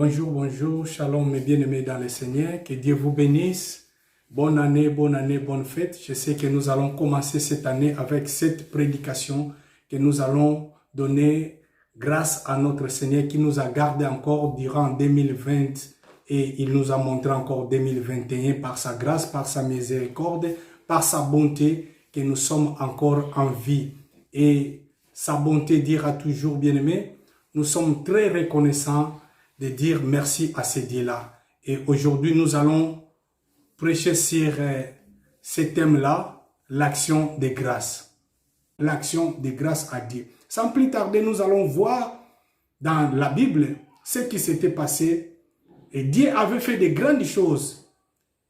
Bonjour, bonjour, shalom mes bien-aimés dans le Seigneur, que Dieu vous bénisse. Bonne année, bonne fête. Je sais que nous allons commencer cette année avec cette prédication que nous allons donner grâce à notre Seigneur qui nous a gardé encore durant 2020 et il nous a montré encore 2021 par sa grâce, par sa miséricorde, par sa bonté que nous sommes encore en vie. Et sa bonté dira toujours, bien-aimés, nous sommes très reconnaissants de dire merci à ce Dieu-là. Et aujourd'hui, nous allons prêcher sur ce thème-là, l'action de grâce. L'action de grâce à Dieu. Sans plus tarder, nous allons voir dans la Bible ce qui s'était passé. Et Dieu avait fait de grandes choses,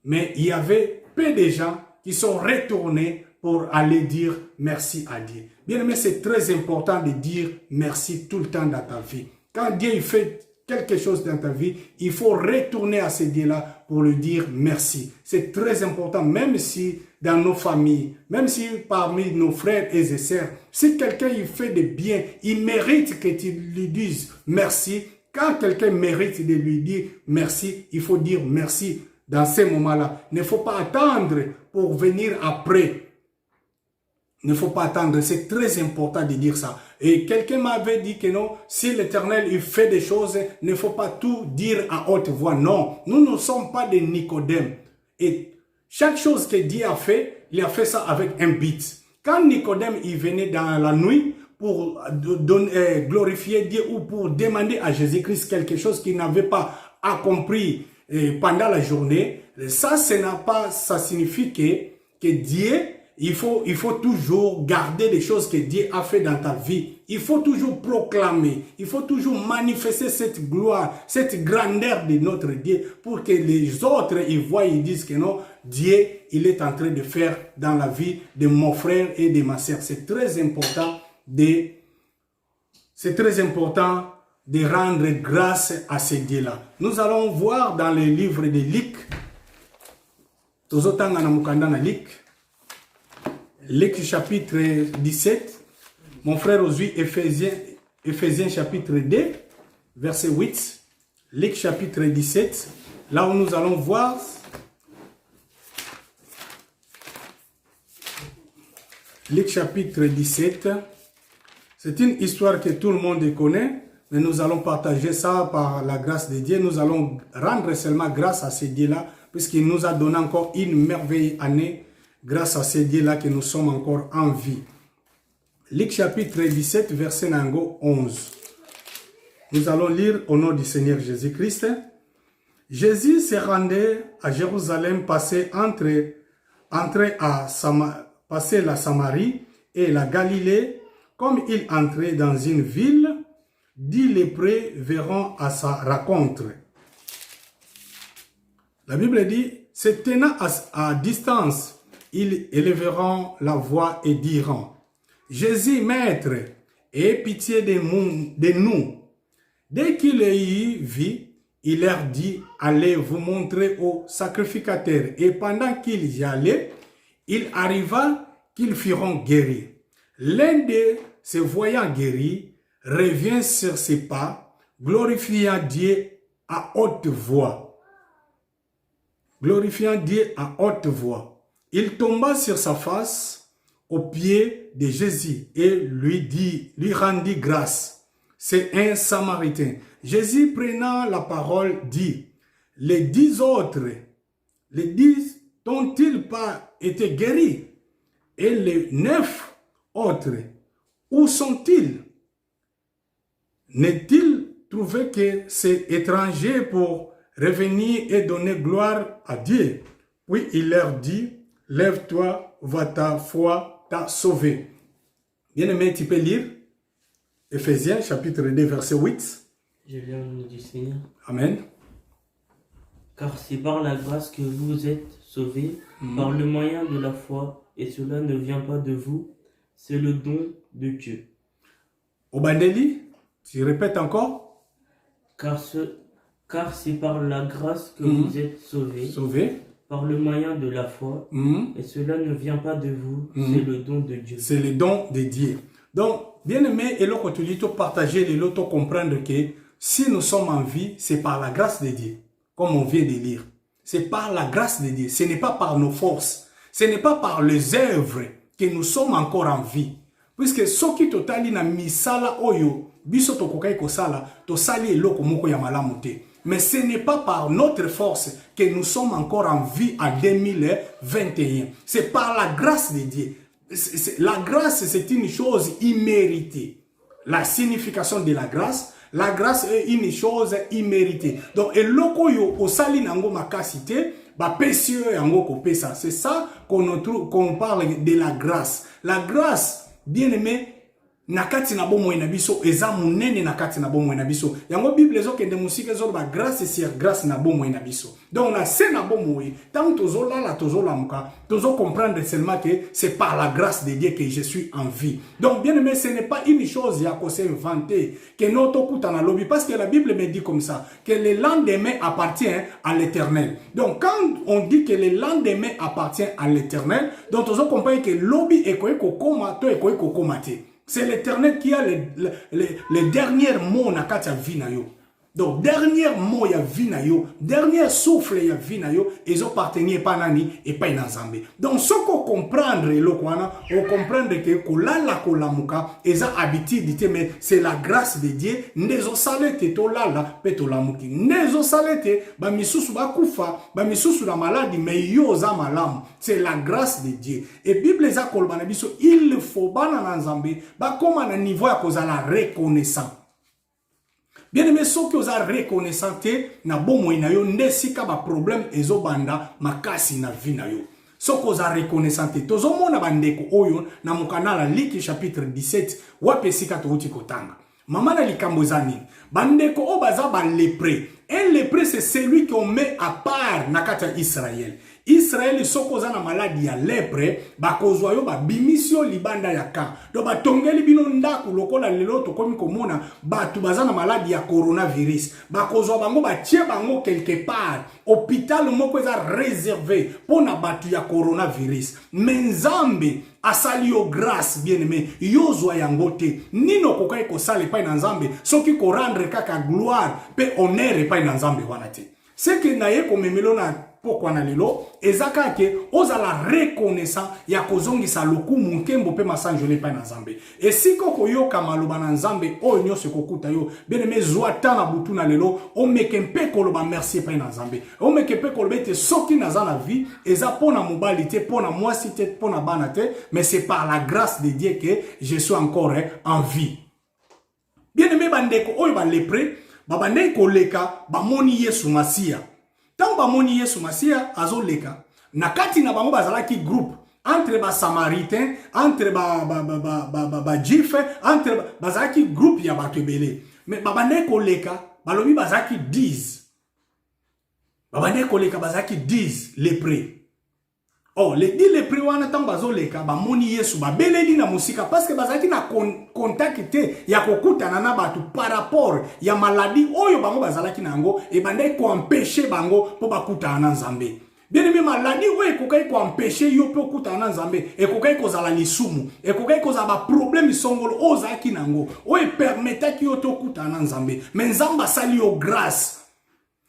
mais il y avait peu de gens qui sont retournés pour aller dire merci à Dieu. Bien aimé, c'est très important de dire merci tout le temps dans ta vie. Quand Dieu fait quelque chose dans ta vie, il faut retourner à ce Dieu-là pour lui dire merci. C'est très important, même si dans nos familles, même si parmi nos frères et sœurs, si quelqu'un il fait de bien, il mérite que tu lui dises merci. Quand quelqu'un mérite de lui dire merci, il faut dire merci dans ces moments-là. Il ne faut pas attendre pour venir après. Il ne faut pas attendre, c'est très important de dire ça. Et quelqu'un m'avait dit que non, si l'Éternel il fait des choses, il ne faut pas tout dire à haute voix. Non, nous ne sommes pas des Nicodème. Et chaque chose que Dieu a fait, il a fait ça avec un but. Quand Nicodème il venait dans la nuit pour glorifier Dieu ou pour demander à Jésus-Christ quelque chose qu'il n'avait pas accompli pendant la journée, ça signifie que Dieu, il faut toujours garder les choses que Dieu a fait dans ta vie. Il faut toujours proclamer, il faut toujours manifester cette gloire, cette grandeur de notre Dieu pour que les autres ils voient, ils disent que non, Dieu, il est en train de faire dans la vie de mon frère et de ma sœur. C'est très important de rendre grâce à ce Dieu-là. Nous allons voir dans le livre de Luc, Luc chapitre 17, mon frère Ozui, Éphésiens chapitre 2, verset 8, Luc chapitre 17, là où nous allons voir Luc chapitre 17, c'est une histoire que tout le monde connaît, mais nous allons partager ça par la grâce de Dieu. Nous allons rendre seulement grâce à ce Dieu-là, puisqu'il nous a donné encore une merveilleuse année, grâce à ce Dieu-là que nous sommes encore en vie. Luc chapitre 17, verset 11. Nous allons lire au nom du Seigneur Jésus-Christ. Jésus se rendait à Jérusalem, passait la Samarie et la Galilée. Comme il entrait dans une ville, 10 lépreux verront à sa rencontre. La Bible dit, se tenant à distance, ils élèveront la voix et diront, Jésus, Maître, aie pitié de nous. Dès qu'il y vit, il leur dit, allez vous montrer au sacrificateur. Et pendant qu'ils y allaient, il arriva qu'ils furent guéris. L'un d'eux, se voyant guéri, revient sur ses pas, glorifiant Dieu à haute voix. Glorifiant Dieu à haute voix. Il tomba sur sa face aux pieds de Jésus et lui rendit grâce. C'est un Samaritain. Jésus prenant la parole dit, les 10 n'ont-ils pas été guéris? Et les 9 autres, où sont-ils? N'est-il trouvé que c'est étranger pour revenir et donner gloire à Dieu? Puis il leur dit, lève-toi, va ta foi t'a sauvé. Bien-aimé, tu peux lire Éphésiens chapitre 2, verset 8. Je viens du Seigneur. Amen. Car c'est par la grâce que vous êtes sauvés, par le moyen de la foi, et cela ne vient pas de vous, c'est le don de Dieu. Obandeli, tu répètes encore. Car c'est par la grâce que vous êtes sauvés, par le moyen de la foi, et cela ne vient pas de vous, c'est le don de Dieu. C'est le don de Dieu. Donc, bien aimé, et l'autre, tu dis, partager les lots, comprendre que Si nous sommes en vie, c'est par la grâce de Dieu, comme on vient de lire. C'est par la grâce de Dieu. Ce n'est pas par nos forces. Ce n'est pas par les œuvres que nous sommes encore en vie. Puisque ce qui totali na misala oyo, biso tokokai kosala, to sali eloko moko ya malamu te. Mais ce n'est pas par notre force que nous sommes encore en vie en 2021. C'est par la grâce de Dieu. La grâce, c'est une chose imméritée. La signification de la grâce est une chose imméritée. Donc, eloko yo osali nango makasite, ba pesio yango kopesa. C'est ça qu'on parle de la grâce. La grâce, bien aimé, nakati na bomo na biso eza munene nakati na bomo na biso. Yango Bible ezo kende musika ezo ba grâce sur grâce na bomo na biso. Donc na se na bomo tant tozo la tozo lamuka, tozo comprendre seulement que c'est par la grâce de Dieu que je suis en vie. Donc bien aimé, ce n'est pas une chose ya ko s'inventer que notre kuta na lobi, parce que la Bible me dit comme ça que le lendemain appartient à l'Éternel. Donc quand on dit que le lendemain appartient à l'Éternel, donc tozo comprendre que lobi ekoye kokoma to ekoye kokomate. C'est l'Éternel qui a les derniers mots na kati ya vie na yo. Donc, dernier mot ya vie na yo, dernier souffle ya vie na yo, ils ont partenu pas nani et pas inazambe. Donc, ce qu'on comprendre le kwana, on comprendre que kolala kolamuka, ils ont habitude, mais c'est la grâce de Dieu. Nezo salete to lala pe to lamuki. Nezo salete ba misusu ba kufa, ba misusu la maladie, mais yo za malam. C'est la grâce de Dieu. Et Bible za kolbana biso, il faut bana nanzambe, ba koma na niveau ya kozala reconnaissant. Bien aimé, ceux qui ont reconnaissant na bomo na yo ndesika ba problème ezobanda makasi na vie na yo. Ceux qui ont reconnaissant tozo mona bandeko oyo na mukanala Liki chapitre 17 wapesika touti kotanga. Mama na likambo zani bandeko o baza ba lépreux. Un lépreux c'est celui qu'on met à part na kata Israël. Israël sokoza na maladie ya lèpre bakozwa yo ba bimisio libanda ya ka. Do ba tongeli bino ndaku lokola lelo to komi komona batu baza na maladie ya coronavirus. Bakozwa bango ba tie bango quelque part. Hôpital moko eza réservé pour na batu ya coronavirus. Menzambe asali yo grâce bien aimé yozwa yango te. Nino kokai ko sale pa na nzambe soki ko rendre kaka gloire pe honneur pa na nzambe wana te. C'est que naye ko memelo na pourquoi na lilo ezaka ke ozala reconnaissant ya kozongisa lokumu nkembo pe masanjole pa na nzambe. Et si koko yoka maloba na nzambe o nyose kokuta yo bien aimé zwata na butu na lelo o mekempe koloba merci pa na nzambe. O mekempe koloba te soki naza na vie eza pona mobali te pona mwasi te pona bana te, mais c'est par la grâce de Dieu que je suis encore en vie. Bien aimé bandeko oyo ba lépreux babandeki koleka bamoni Yesu Masia. Tant bamoni Yesu Masia azoleka nakati na bango bazalaki groupe entre ba samaritains, entre ba jif, entre bazalaki groupe ya bato ebele. Mais babandeki koleka balobi bazalaki 10. Babandeki koleka bazalaki 10 lépreux. Oh, les 10 lépreux wana tant bazoleka bamoni Yesu babeleli na musika parce que bazalaki na contact te ya kokutana na batu par rapport ya maladie oyo bango bazalaki nango et bandai ko empêcher bango po bakutana na Nzambe. Bien aimé, maladie oyo ekokai ko empêcher yo po kutana na Nzambe, ekokai ko zala lisumu, ekokai ko za ba problème songolo ozaki nango, oyo permetaki yo to kutana na Nzambe. Mais Nzamba sali yo grâce.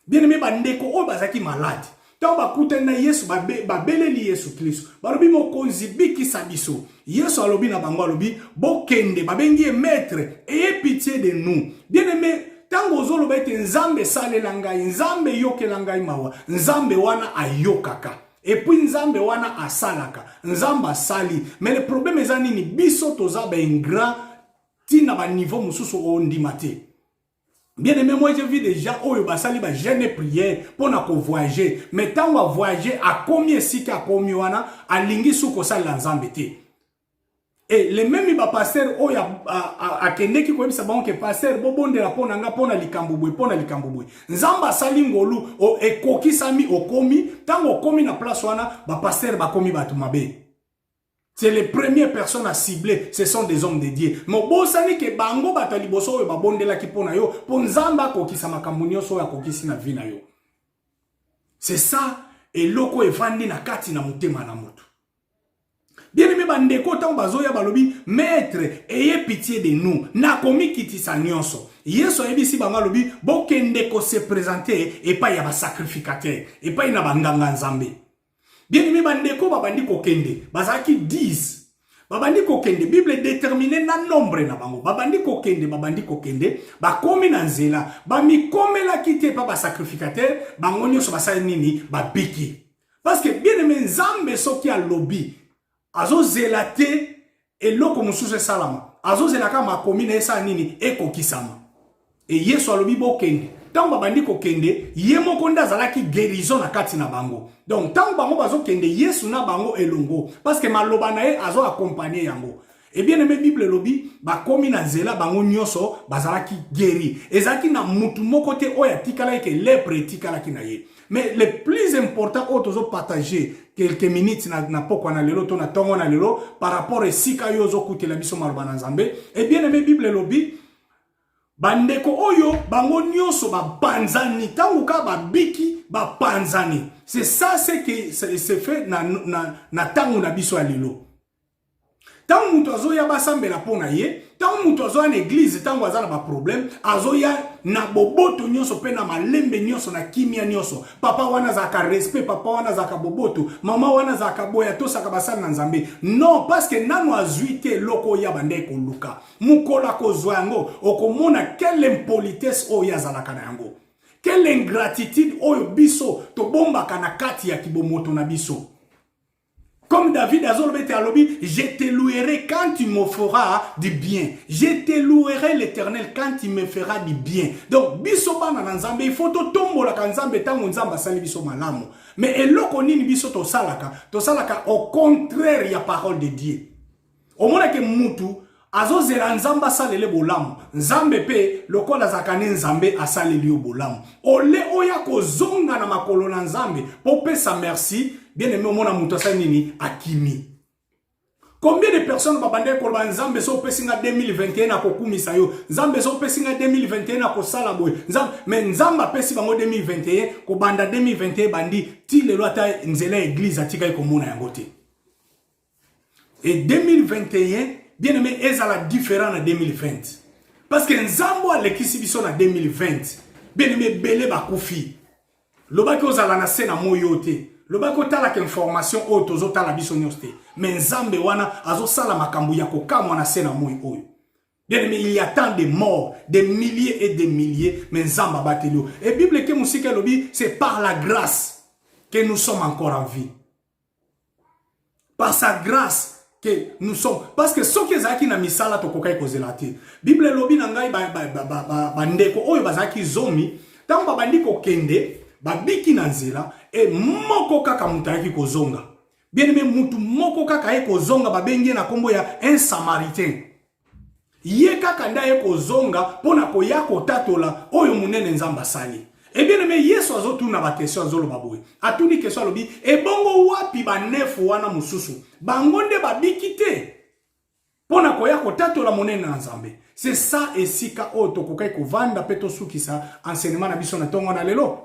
Bien aimé bandeko oyo bazaki malade. Tant bakutana Yesu babeleli Yesu Kristo balobi mokonzi bikisa biso Yesu alobi na bango alobi bokende babengi maître ayez pitié de nous. Bien aimé, tango ozoloba ete Nzambe salela ngai, Nzambe yokela ngai mawa, Nzambe wana ayokaka et puis Nzambe wana asalaka, Nzambe asali. Mais le problème eza nini biso toza ba ingrat tina ba niveau mususu ondimate. Bien aimé, moi j'ai vu des gens où ils basali ba jeûne prière pour na ko voyager. Mais tant on voyager à combien si ka komi wana alingi suko sala Nzambe te. Et les mêmes ba pasteur o ya a kende ki ko bisa bon ke pasteur bobonde la pona nga pona likambubwe pona likambubwe. Nzamba sali ngolu o ekokisami okomi tango komi na place wana ba pasteur ba komi batu mabe. C'est les premières personnes à cibler, ce sont des hommes de Dieu. Mais bosani ke bango batali boso yo babondela ki pona yo, po Nzamba kokisa makambo nyonso ya kokisi na vie na yo. C'est ça et loko evandi na kati na mutema na mutu. Bien aimé bandeko tant bazoya balobi maître ayez pitié de nous na komi kitisa nyonso yeso ebisi banga lobi bokende ko se présenter et pas ya ba sacrificateur et pas ina banganga nzambe. Bien aimé bandeko babandi ko kende bazaki 10 babandi ko kende Bible déterminé na nombre na bango babandi ko kende bakomi na nzela bamikomela kite pa ba sacrificateur bango nyonso basali nini babiki parce que bien aimé nzambe soki a lobby azo zelate eloko mususu salama azo zelaka makomi na esa nini ekokisama e yesu alobi bokende tant babandi ko kende ye moko nda zalaki guérison na kati na bango donc tant bango bazo kende yesu na bango elongo parce que maloba na ye azo accompagner yango et bien aimé Bible lobi bakomi na nzela bango nyonso bazalaki guéri ezaki na mutu moko te oya tikala ke lepre tikala ki na ye. Mais le plus important, autres partager quelques minutes na poko na lelo to na tongo na lelo par rapport à sika yozo kuti la biso marubana nzambe. Et bien aimé Bible lobi bandeko oyo bango nyonso ba panzani tangu ka ba biki ba panzani. C'est ça c'est que c'est fait na tangu na biso ya lelo. Tangu mutu azoya basambela pona ye, tangu mutu azoya na église tangu azala ba problème, azoya na boboto nyonso pe na malembe nyonso na kimia nyonso. Papa wana zaka respect, papa wana zaka boboto, mama wana zaka boya to saka basala na nzambe. Non, parce que nano azuite loko ya bande ko luka. Mukola ko zwango, okomona quelle impolitesse o ya zalaka na yango. Quelle ingratitude oyo biso to bomba kana kati ya kibomoto na biso. Comme David a dit, je te louerai quand tu me feras du bien. Je te louerai l'Éternel quand tu me feras du bien. Donc, biso bana na nzambe, il faut to tombo la kanzambe tango nzamba sali biso malamu. Mais eloko nini biso to salaka au contraire ya parole de Dieu. Au moins que mutu azo zela nzamba salele bolamu. Nzambe pe lokola zakane nzambe asaleli yo bolamu. Ole oya ko zonga na makolo na nzambe po pesa merci. Bien aimé, on a montré nini akimi. Combien de personnes babande ko ba nzambe so pesinga 2021 na kokumisa yo. Nzambe so pesinga 2021 na ko sala boy. Nzambe mais nzamba pesi bango 2021 ko banda 2021 bandi ti lelo ata nzela église atika ko mona yango te. Et 2021 bien aimé ezala différent na 2020. Parce que nzambo alekisi biso na 2020. Bien aimé belé bakufi. Lobaki ozala na sena moyo te. Le bako tala information otozo tala biso nyoste mais nzambe wana azo sala makambu ya kokamwa na sena moyi oyo. Bien aimé, il y a tant de morts, des milliers et des milliers, mais nzamba batelio. Et Bible ke musika lobi, c'est par la grâce que nous sommes encore en vie. Par sa grâce que nous sommes, parce que ceux qui zaki na misala to kokai kozelate. Bible lobi na ngai bandeko oyo bazaki zomi, tango babandi ko kende babiki na nzela e moko kaka mutaki kozonga. Bien aimé, mutu moko kaka e kozonga babengi na kombo ya un samaritain. Ye kaka nda e kozonga pona koya kotatola oyo munene nzamba sali. Et bien aimé, yesu azotuna ba question azolo baboy. Atuni question lobi e bongo wapi ba nefu wana mususu. Bangonde babiki te. Pona koya kotatola munene na nzambe. C'est ça esika oto kokai kovanda peto sukisa enseignement na biso na tongo na lelo.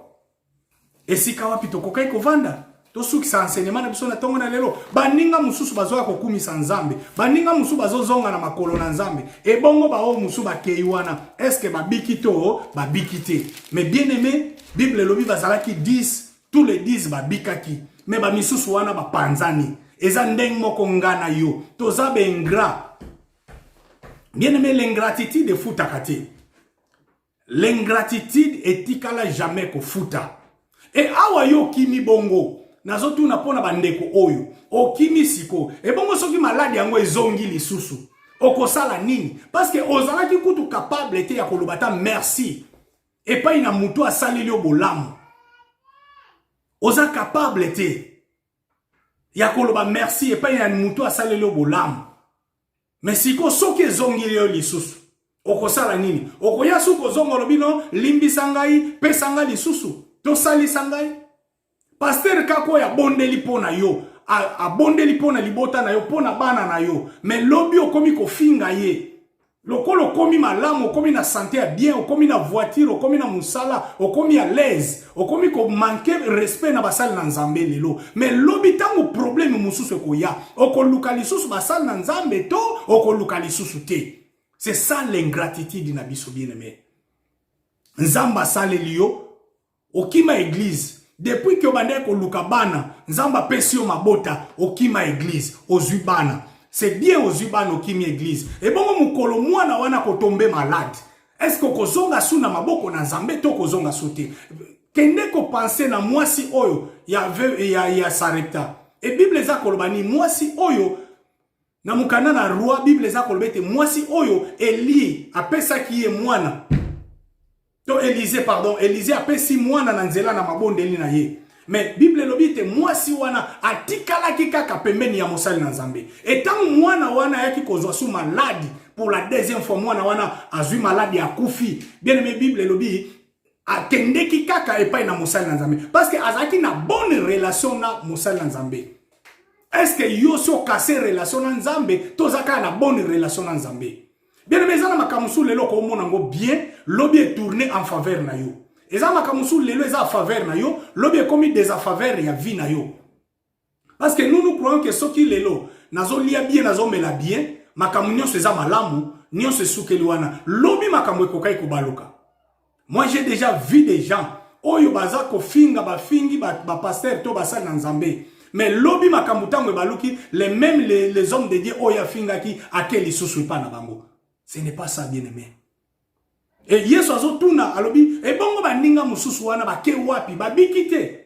Esika wapi tokokai kovanda to suki sa enseignement na biso na tongo na lelo baninga mususu bazoya kokumisa nzambe baninga mususu bazozonga na makolo na nzambe e bongo ba o mususu bakei wana est-ce que babiki to babiki te. Mais bien aimé, Bible lobi bazalaki 10 tous les 10 babikaki mais ba misusu wana ba panzani eza ndeng moko ngana yo toza be ingrat. Bien aimé, l'ingratitude efutaka te. L'ingratitude etikala jamais ko futa. Et awa yo kimi bongo nazotu na pona bandeko oyo okimi siko e bongo soki maladi yango ezongi lisusu okosala nini parce que ozalaki kutu capable te ya kolobata merci et pas ina mutu asaleli yo bolamu oza capable te ya koloba merci et pas ina mutu asaleli yo bolamu mais siko soki ezongi yo lisusu okosala nini okoya suko zongo lobino limbisa ngai pesa ngai lisusu to sali sangai. Pasteur kako ya bondeli pona yo. A bondeli pona libota na yo pona bana na yo. Mais lobi okomi ko finga ye. Lokolo okomi malamu, okomi na santé bien, okomi na voiture, okomi na musala, okomi à l'aise, okomi ko manquer respect na basal na nzambe lelo. Mais lobi tango problème mususu koya, okoluka lisusu basal na nzambe to, okoluka lisusu te. C'est ça l'ingratitude na biso bien-aimé. Nzamba sale liyo, okima église. Depuis que obande koluka bana, nzamba pesio mabota, okima église, ozui bana. C'est bien aux ubans au kimi église. Et bon, mukolo mwana wana ko tomber malade. Est-ce que kozonga su na maboko na nzambe to kozonga suti? Kende ko penser na mwasi oyo ya sarepta. Et Bible za kolobani mwasi oyo na mukana na roi Bible za kolobete mwasi oyo Eli apesa ki ye mwana. To Élisée pardon, Élisée apesi mwana na nzela na mabonde eli na ye. Mais Bible lobite mwasi wana atikala kaka pembeni ya mosali na nzambe. Et tant mwana wana yaki kozwa su maladi pour la deuxième fois mwana wana azui maladi ya kufi. Bien aimé Bible lobi atendeki kaka epai na mosali na nzambe parce que azaki na bonne relation na mosali na nzambe. Est-ce que yo so cassé relation na nzambe tozaka na bonne relation na nzambe? Bien aimé zana makamusu lelo ko mona ngo bien lobi est tourné en faveur na yo. Eza makamusu lelo eza faveur na yo, lobi ekomi des faveur ya vie na yo. Parce que nous croyons que soki lelo nazo lia bien nazo mela bien, makamu nyonso eza malamu, nyonso sukeli wana, lobi makamu ekokai kobaluka. Moi j'ai déjà vu des gens oyo baza ko finga ba fingi ba pasteur to basali na nzambe. Mais lobi makamu tango baluki les hommes de Dieu oya finga ki akeli susu pa na bango. Ce n'est pas ça bien-aimé. Et Yesu azotuna alobi e bongo baninga mususu wana bake wapi babiki te.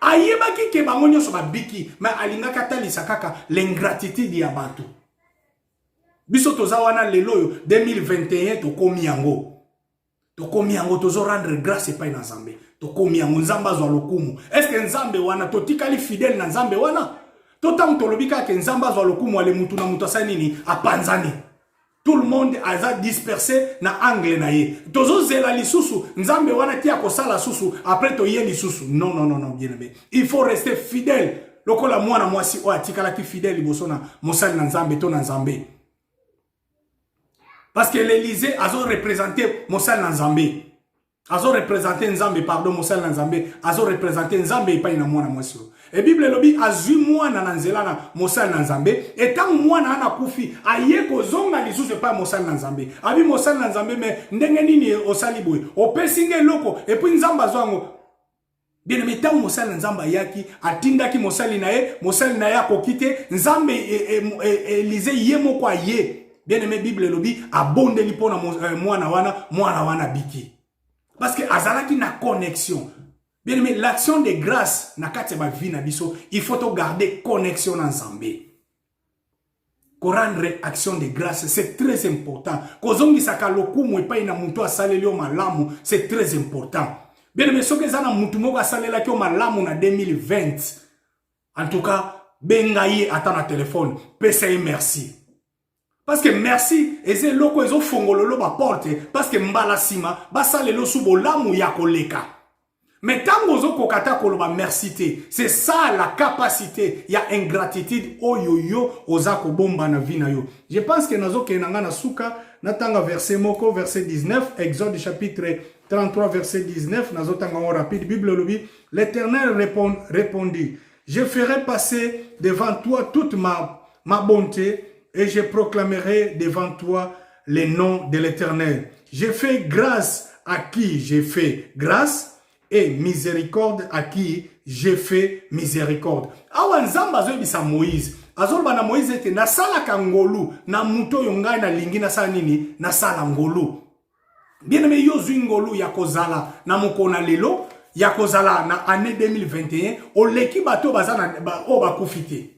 Ayebaki ke bango nyonso babiki, mais alingaka talisa kaka l'ingratitude ya bato. Biso toza wana lelo 2021 tokomi yango. Tokomi yango tozo rendre grâce epai na Nzambe. Tokomi yango Nzambe azwa lokumu. Est-ce que Nzambe wana totikali fidèle na Nzambe wana? Totango tolobika ke Nzambe azwa lokumu ale mutu na mutu asali nini apanzani. Tout le monde a dispersé na angle na ye. Tozo zela lisusu, nzambe wana tia kosala susu, après to ye lisusu. Non, non, non, non, bien aimé. Il faut rester fidèle. Lokola mwana mwasi o atikala ki fidèle liboso na mosali na nzambe to na nzambe. Parce que l'Élysée a représenté mosali na nzambe. Azo représenté nzambe, pardon, mosali na nzambe. Azo représenté nzambe epai na mwana mwasi. Et Bible lobi azui mwana na nzela na mosali na nzambe. Et tant mwana ana kufi aye kozonga lisusu pa mosali na nzambe. Abi mosali na nzambe me ndenge nini osali boye. Opesinge loko et puis nzamba zwango. Bien aimé tant mosali na nzamba yaki atindaki mosali na ye akokite nzambe Élisée ye moko ye. Bien aimé Bible lobi abondeli pona mwana wana biki. Parce que azalaki na connexion. Bien aimé, l'action de grâce na kati ba vie na biso, il faut to garder connexion ensemble. Ko rendre action de grâce, c'est très important. Kozongi saka lokumu epai na muntu asaleli o malamu, c'est très important. Bien aimé, soki ezana muntu moko asalela ki o malamu na 2020. En tout cas, bengaye ata na téléphone, pesa merci. Parce que merci, eze loko ezo fongololo ba porte, parce que mbala sima, basalelo subo lamu ya koleka. Mais tant que vous avez merci, c'est ça la capacité. Il y a ingratitude. Je pense que nous avons verset moko, verset 19, Exode chapitre 33, verset 19, nous avons rapide. Bible dit, l'Éternel répondit, je ferai passer devant toi toute ma bonté et je proclamerai devant toi les noms de l'Éternel. Je fais grâce à qui j'ai fait grâce. Et miséricorde à qui j'ai fait miséricorde. Awa nzamba zo bisa Moïse. Azolba na Moïse ete na sala kangolu na muto yongai na lingi na sala nini na sala ngolu. Bien aimé yo zui ngolu ya kozala na mukona lelo ya kozala na année 2021 oleki bato bazana o bakufite.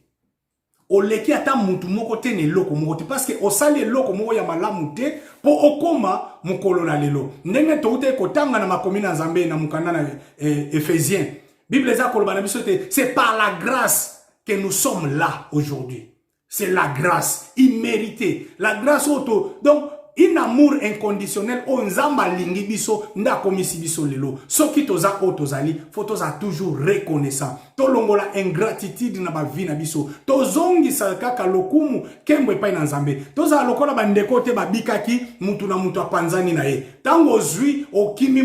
Oleki ata mutu moko te ne loko moko te parce que osali loko moko ya malamu te po okoma mukolo na lelo ndenge to ute kotanga na makomi na Nzambe na mukanda na Éphésiens Bible za koloba na biso te c'est par la grâce que nous sommes là aujourd'hui. C'est la grâce imméritée, la grâce auto. Donc un amour inconditionnel o nzamba lingi biso nda komisi biso lelo soki toza o tozali faut toza toujours reconnaissant tolongola ingratitude na ba vie na biso tozongisa kaka lokumu kembo epai na nzambe toza lokola bandeko te babikaki mutu na mutu apanzani na ye tango ozwi okimi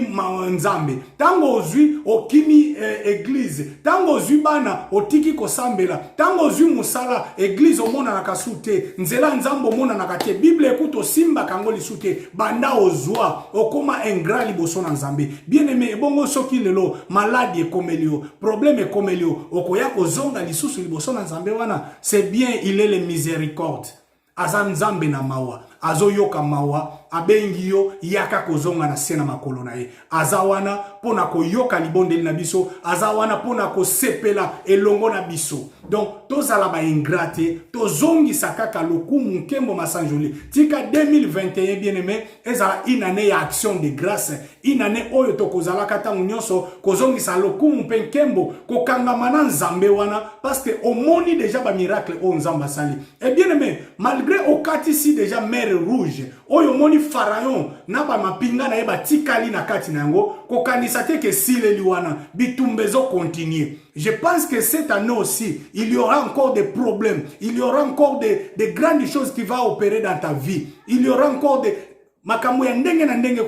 nzambe tango ozwi okimi église tango ozwi bana otiki kosambela tango ozwi musala église omona na kasute nzela nzambo omona na kate bible ekuto simba kango lisute banda ozwa okoma ingrat liboso na nzambe bien aimé bongo soki lelo maladie ekomelio problème ekomelio okoya kozonga lisusu liboso na nzambe wana c'est bien il est le miséricorde aza nzambe na mawa azoyoka mawa abengi yo yaka kozonga na sena makolo na ye azawana pona koyoka libondeli na biso azawana pona kosepela elongo na biso donc tozala ba ingrate tozongisa kaka lokumu nkembo masanjoli tika 2021 bien aimé ezala une année ya action de grâce une année oyo tokozala kata nyonso kozongisa lokumu mpe nkembo kokangama na nzambe wana parce que omoni déjà ba miracle o nzamba sali et bien aimé malgré okati si déjà mer rouge oyo moni pharaon na ba mapinga na ye batikali na kati na yango kokanisa te ke sileli wana bitumbezo continuer. Je pense que cette année aussi, il y aura encore des problèmes. Il y aura encore des grandes choses qui vont opérer dans ta vie. Il y aura encore des... makambo ya ndenge na ndenge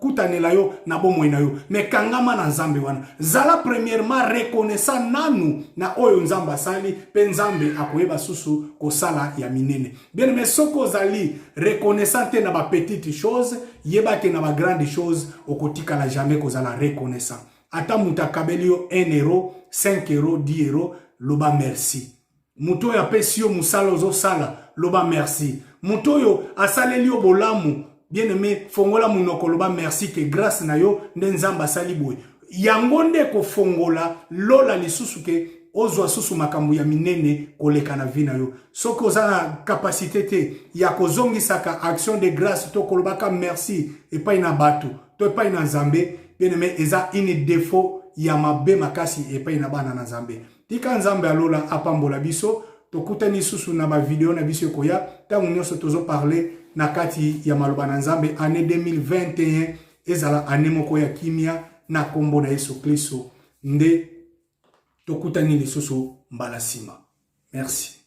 kutanela yo na bomo na yo mais kangama na nzambe wana zala premièrement reconnaissant nanu na oyo nzamba sali pe nzambe akoyeba susu kosala ya minene bien mais soko zali reconnaissant te na ba petite chose yeba ke na ba grande chose okotika la jamais kozala reconnaissant ata muta kabelio 1 euro 5 euro 10 euro loba merci muto ya pesio musala ozo sala loba merci mutoyo asaleli yo bolamu bien aimé fongola munoko loba merci que grâce na yo nzamba sali boy yango nde ko fongola lola lisusu ke ozwa susu makambo ya minene koleka na vie na yo soko za capacité te ya kozongisaka action de grâce to kolobaka merci epai na batu to epai na nzambe bien aimé eza une défaut ya mabe makasi epai na bana na nzambe tika nzambe alola apambola biso tokutani susu na ba video na biso koya tangu nyonso tozo parler na kati ya maloba na nzambe année 2021 ezala année moko ya kimia na kombo na Yesu Kristo nde tokutani lisusu mbala sima. Merci.